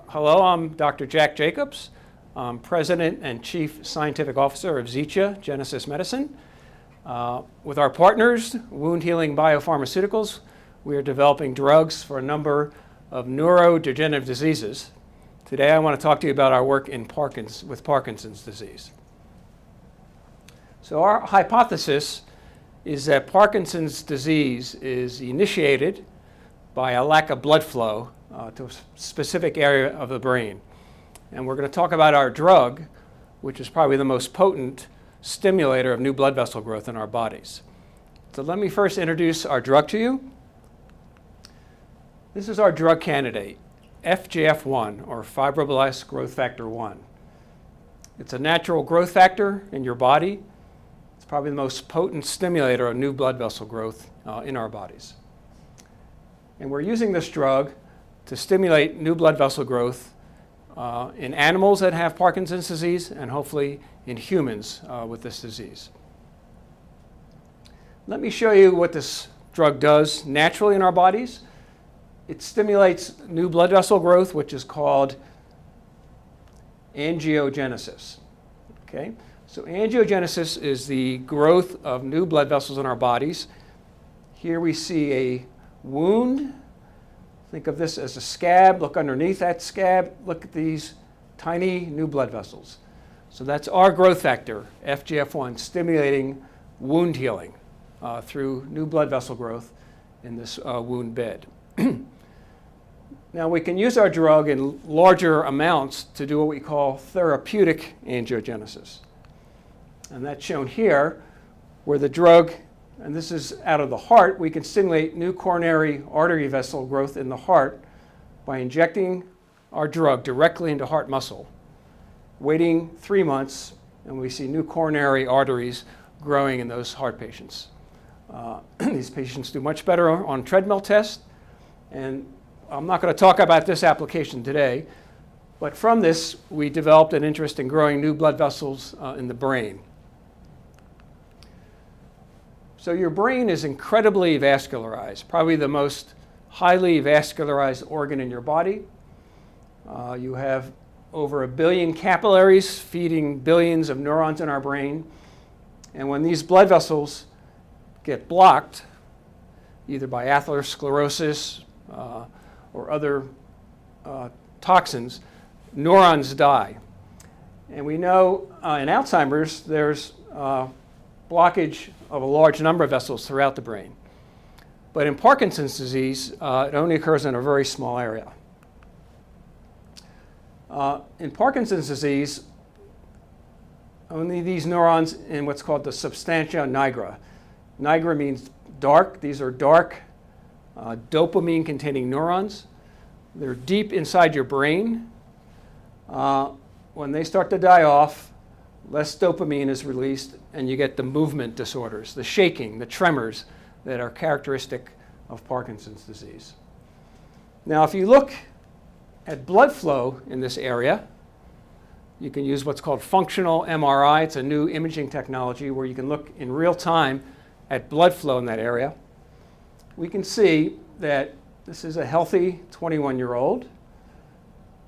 Hello, I'm Dr. Jack Jacobs. I'm President and Chief Scientific Officer of Zetia Genesis Medicine. With our partners, Wound Healing Biopharmaceuticals, we are developing drugs for a number of neurodegenerative diseases. Today I want to talk to you about our work with Parkinson's disease. So our hypothesis is that Parkinson's disease is initiated by a lack of blood flow to a specific area of the brain. And we're going to talk about our drug, which is probably the most potent stimulator of new blood vessel growth in our bodies. So let me first introduce our drug to you. This is our drug candidate, FGF1, or fibroblast growth factor 1. It's a natural growth factor in your body. It's probably the most potent stimulator of new blood vessel growth in our bodies. And we're using this drug to stimulate new blood vessel growth in animals that have Parkinson's disease and hopefully in humans with this disease. Let me show you what this drug does naturally in our bodies. It stimulates new blood vessel growth, which is called angiogenesis. Okay? So angiogenesis is the growth of new blood vessels in our bodies. Here we see a wound. Think of this as a scab. Look underneath that scab. Look at these tiny new blood vessels. So that's our growth factor, FGF1, stimulating wound healing through new blood vessel growth in this wound bed. Now we can use our drug in larger amounts to do what we call therapeutic angiogenesis. And that's shown here where the drug, and this is out of the heart, we can stimulate new coronary artery vessel growth in the heart by injecting our drug directly into heart muscle, waiting 3 months, and we see new coronary arteries growing in those heart patients. These patients do much better on treadmill tests, and I'm not going to talk about this application today, but from this we developed an interest in growing new blood vessels in the brain. So your brain is incredibly vascularized, probably the most highly vascularized organ in your body. You have over 1 billion capillaries feeding billions of neurons in our brain. And when these blood vessels get blocked, either by atherosclerosis or other toxins, neurons die. And we know in Alzheimer's there's blockage of a large number of vessels throughout the brain. But in Parkinson's disease, it only occurs in a very small area. In Parkinson's disease, only these neurons in what's called the substantia nigra. Nigra means dark. These are dark dopamine-containing neurons. They're deep inside your brain. When they start to die off, less dopamine is released, and you get the movement disorders, the shaking, the tremors that are characteristic of Parkinson's disease. Now, if you look at blood flow in this area, you can use what's called functional MRI. It's a new imaging technology where you can look in real time at blood flow in that area. We can see that this is a healthy 21-year-old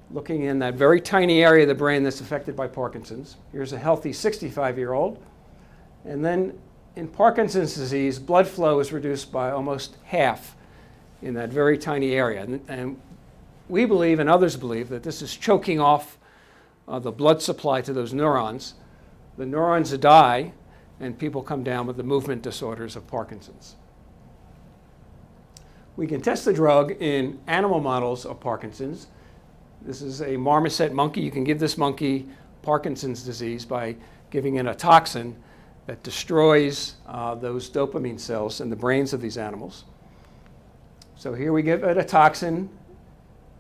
looking in that very tiny area of the brain that's affected by Parkinson's. Here's a healthy 65-year-old. And then in Parkinson's disease, blood flow is reduced by almost half in that very tiny area. And we believe, and others believe, that this is choking off the blood supply to those neurons. The neurons die, and people come down with the movement disorders of Parkinson's. We can test the drug in animal models of Parkinson's. This is a marmoset monkey. You can give this monkey Parkinson's disease by giving it a toxin that destroys those dopamine cells in the brains of these animals. So here we give it a toxin,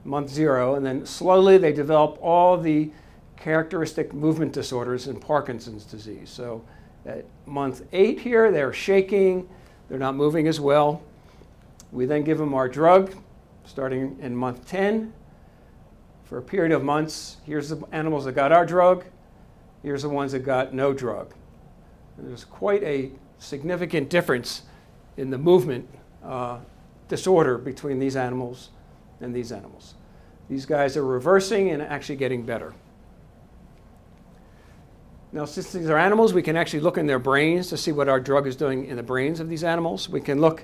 month 0, and then slowly they develop all the characteristic movement disorders in Parkinson's disease. So at month 8 here, they're shaking, they're not moving as well. We then give them our drug starting in month 10. For a period of months, here's the animals that got our drug, here's the ones that got no drug. And there's quite a significant difference in the movement disorder between these animals and these animals. These guys are reversing and actually getting better. Now, since these are animals, we can actually look in their brains to see what our drug is doing in the brains of these animals. We can look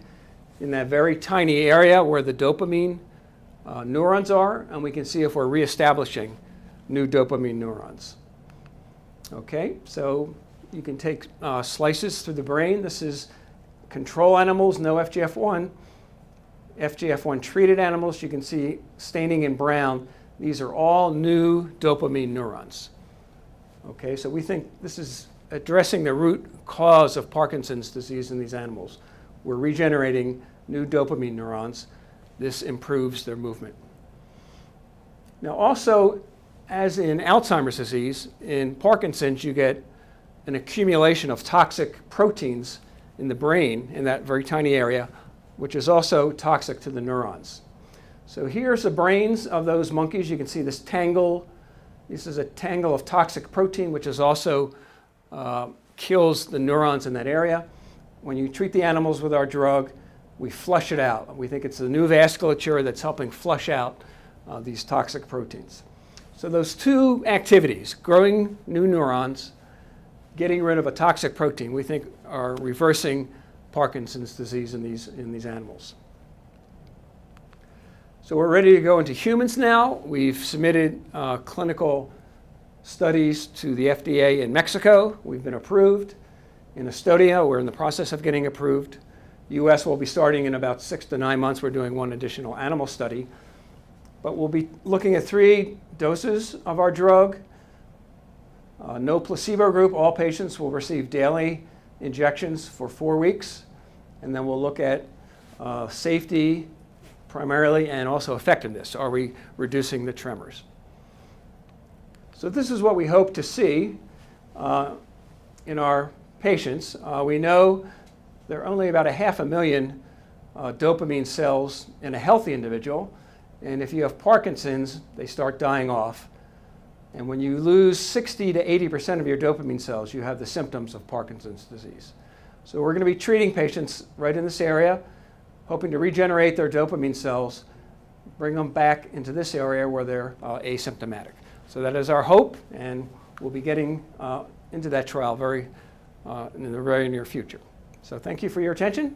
in that very tiny area where the dopamine neurons are, and we can see if we're reestablishing new dopamine neurons. Okay, so you can take slices through the brain. This is control animals, no FGF1. FGF1 treated animals, you can see staining in brown. These are all new dopamine neurons. Okay, so we think this is addressing the root cause of Parkinson's disease in these animals. We're regenerating new dopamine neurons. This improves their movement. Now also, as in Alzheimer's disease, in Parkinson's you get an accumulation of toxic proteins in the brain in that very tiny area, which is also toxic to the neurons. So here's the brains of those monkeys. You can see this tangle. This is a tangle of toxic protein, which is also kills the neurons in that area. When you treat the animals with our drug, we flush it out. We think it's the new vasculature that's helping flush out these toxic proteins. So those two activities, growing new neurons, getting rid of a toxic protein, we think are reversing Parkinson's disease in these animals. So we're ready to go into humans now. We've submitted clinical studies to the FDA in Mexico. We've been approved. In Estonia, we're in the process of getting approved. US will be starting in about 6 to 9 months. We're doing one additional animal study. But we'll be looking at 3 doses of our drug. No placebo group. All patients will receive daily injections for 4 weeks. And then we'll look at safety primarily and also effectiveness. Are we reducing the tremors? So this is what we hope to see in our patients. We know there are only about 500,000 dopamine cells in a healthy individual. And if you have Parkinson's, they start dying off. And when you lose 60 to 80% of your dopamine cells, you have the symptoms of Parkinson's disease. So we're going to be treating patients right in this area, hoping to regenerate their dopamine cells, bring them back into this area where they're asymptomatic. So that is our hope, and we'll be getting into that trial in the very near future. So thank you for your attention.